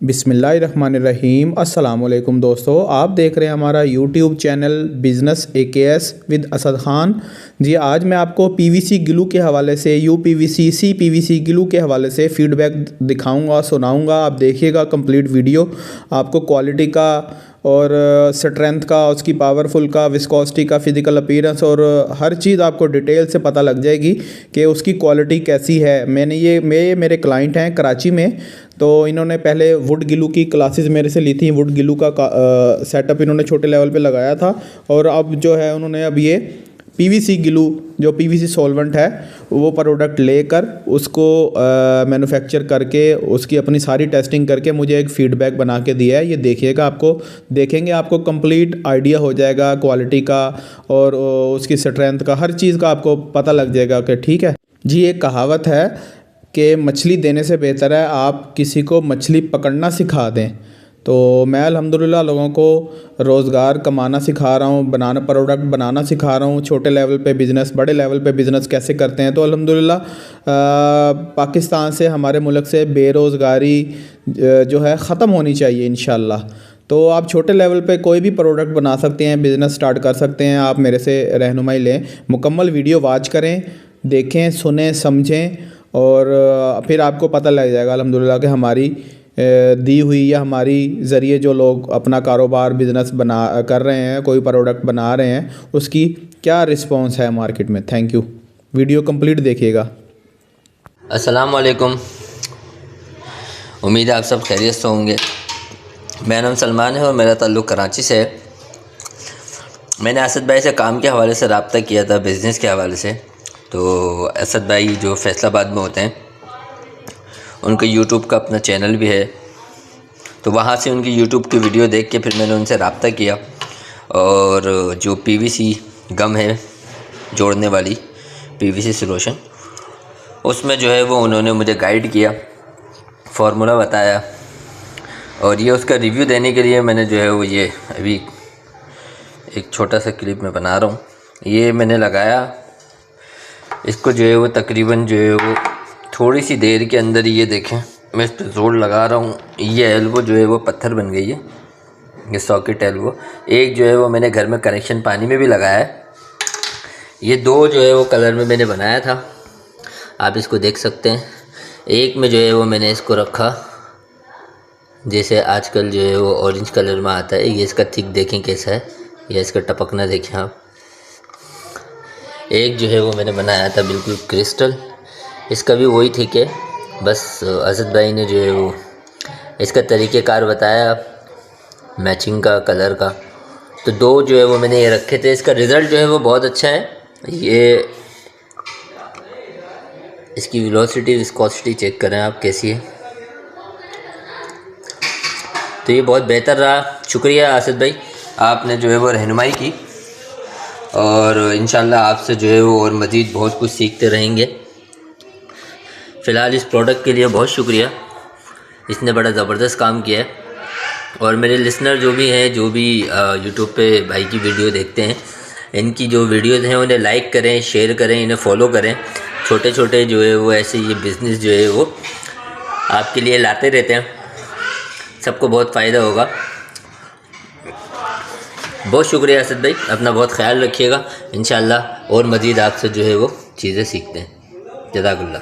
बिस्मिल्लाहिर्रहमानिर्रहीम। अस्सलामुअलैकुम दोस्तों, आप देख रहे हैं हमारा YouTube channel business AKS with Asad Khan ji. आज मैं आपको PVC ग्लू के हवाले से UPVC CPVC ग्लू के हवाले से फ़ीडबैक दिखाऊंगा, सुनाऊंगा। आप देखिएगा कंप्लीट वीडियो, आपको क्वालिटी का और स्ट्रेंथ का, उसकी पावरफुल का, विस्कोसिटी का, फ़िज़िकल अपीयरेंस और हर चीज़ आपको डिटेल से पता लग जाएगी कि उसकी क्वालिटी कैसी है। मेरे क्लाइंट हैं कराची में, तो इन्होंने पहले वुड ग्लू की क्लासेस मेरे से ली थी। वुड ग्लू का सेटअप इन्होंने छोटे लेवल पे लगाया था, और अब जो है उन्होंने अब ये PVC ग्लू, जो PVC सॉल्वेंट है, वो प्रोडक्ट लेकर उसको मैन्युफैक्चर करके उसकी अपनी सारी टेस्टिंग करके मुझे एक फ़ीडबैक बना के दिया है। ये देखिएगा, आपको कंप्लीट आइडिया हो जाएगा क्वालिटी का और उसकी स्ट्रेंथ का, हर चीज़ का आपको पता लग जाएगा कि ठीक है जी। एक कहावत है कि मछली देने से बेहतर है आप किसी को मछली पकड़ना सिखा दें। तो मैं अल्हम्दुलिल्लाह लोगों को रोज़गार कमाना सिखा रहा हूँ, प्रोडक्ट बनाना सिखा रहा हूँ। छोटे लेवल पे बिज़नेस, बड़े लेवल पे बिज़नेस कैसे करते हैं। तो अल्हम्दुलिल्लाह पाकिस्तान से, हमारे मुल्क से बेरोज़गारी जो है ख़त्म होनी चाहिए इंशाअल्लाह। तो आप छोटे लेवल पे कोई भी प्रोडक्ट बना सकते हैं, बिज़नेस स्टार्ट कर सकते हैं। आप मेरे से रहनुमाई लें, मुकम्मल वीडियो वॉच करें, देखें, सुनें, समझें, और फिर आपको पता लग जाएगा अल्हम्दुलिल्लाह कि हमारी दी हुई या हमारी ज़रिए जो लोग अपना कारोबार बिज़नेस कर रहे हैं, कोई प्रोडक्ट बना रहे हैं, उसकी क्या रिस्पांस है मार्केट में। Thank you. वीडियो कंप्लीट देखिएगा। अस्सलाम वालेकुम, उम्मीद है आप सब खैरियत से होंगे। मेरा नाम सलमान है और मेरा ताल्लुक़ कराची से है। मैंने असद भाई से काम के हवाले से रब्ता किया था, बिज़नेस के हवाले से। तो असद भाई जो फैसलाबाद में होते हैं, उनका यूट्यूब का अपना चैनल भी है, तो वहाँ से उनकी यूट्यूब की वीडियो देख के फिर मैंने उनसे रब्ता किया। और जो PVC गम है जोड़ने वाली, PVC सॉल्यूशन, उसमें जो है वो उन्होंने मुझे गाइड किया, फार्मूला बताया, और ये उसका रिव्यू देने के लिए मैंने जो है वो ये अभी एक छोटा सा क्लिप में बना रहा हूँ। ये मैंने लगाया, इसको जो है वो तकरीबन जो है वो थोड़ी सी देर के अंदर, ये देखें मैं इस पर जोर लगा रहा हूँ, ये एल्बो जो है वो पत्थर बन गई है, ये सॉकेट एल्बो। एक जो है वो मैंने घर में कनेक्शन पानी में भी लगाया है। ये दो जो है वो कलर में मैंने बनाया था, आप इसको देख सकते हैं। एक में जो है वो मैंने इसको रखा, जैसे आजकल जो है वो ऑरेंज कलर में आता है। ये इसका थिक देखें कैसा है, या इसका टपकना देखें आप। एक जो है वो मैंने बनाया था बिल्कुल क्रिस्टल, इसका भी वही थिक है। बस असद भाई ने जो है वो इसका तरीक़ेकार बताया, मैचिंग का, कलर का। तो दो जो है वो मैंने ये रखे थे। इसका रिज़ल्ट जो है वो बहुत अच्छा है। ये इसकी वेलोसिटी, विस्कोसिटी चेक करें आप कैसी है। तो ये बहुत बेहतर रहा। शुक्रिया असद भाई, आपने जो है वो रहनुमाई की, और इंशाल्लाह आपसे जो है वो और मज़ीद बहुत कुछ सीखते रहेंगे। फ़िलहाल इस प्रोडक्ट के लिए बहुत शुक्रिया, इसने बड़ा ज़बरदस्त काम किया है। और मेरे लिसनर जो भी हैं, जो भी यूट्यूब पे भाई की वीडियो देखते हैं, इनकी जो वीडियोज़ हैं उन्हें लाइक करें, शेयर करें, इन्हें फॉलो करें। छोटे छोटे जो है वो ऐसे ये बिज़नेस जो है वो आपके लिए लाते रहते हैं, सबको बहुत फ़ायदा होगा। बहुत शुक्रिया असद भाई, अपना बहुत ख्याल रखिएगा। इंशाल्लाह और मज़ीद आपसे जो है वो चीज़ें सीखते हैं। जज़ाकल्लाह।